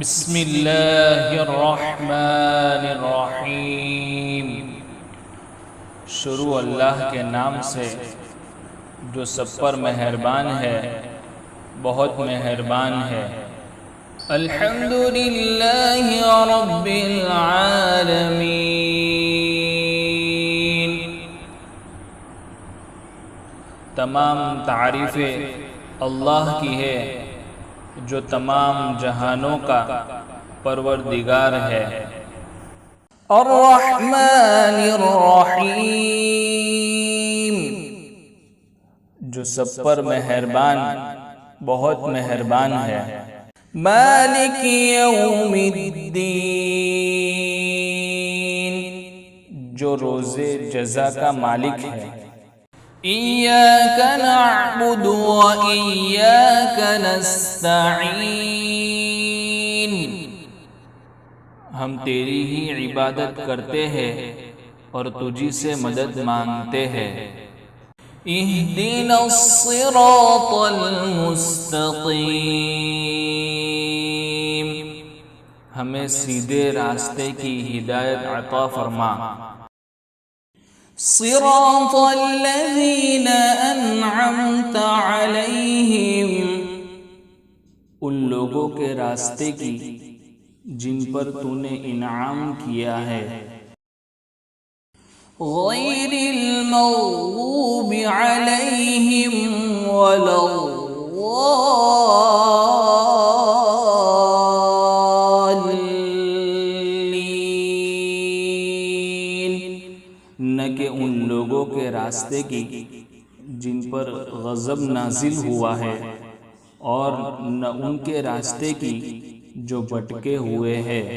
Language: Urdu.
بسم اللہ الرحمن الرحیم۔ شروع اللہ کے نام سے جو سب پر مہربان ہے، بہت مہربان ہے۔ الحمد للہ رب العالمین۔ تمام تعریفیں اللہ کی ہے جو تمام جہانوں کا پروردگار ہے۔ الرحمن الرحیم، جو سب پر مہربان، بہت مہربان ہے۔ مالک یوم الدین، جو روز جزا کا مالک ہے۔ ایاک نعبد و ایاک نستعین، ہم تیری ہی عبادت کرتے ہیں اور تجھی سے مدد مانگتے ہیں۔ اہدنا الصراط المستقیم، ہمیں سیدھے راستے کی ہدایت عطا فرما۔ صراط الذین انعمت علیہم، ان لوگوں کے راستے کی جن پر تو نے انعام کیا ہے۔ غیر المغضوب علیہم ولا الضالین، نہ کہ ان لوگوں کے راستے کی جن پر غضب نازل ہوا ہے، اور نہ ان کے راستے کی جو بھٹکے ہوئے ہیں۔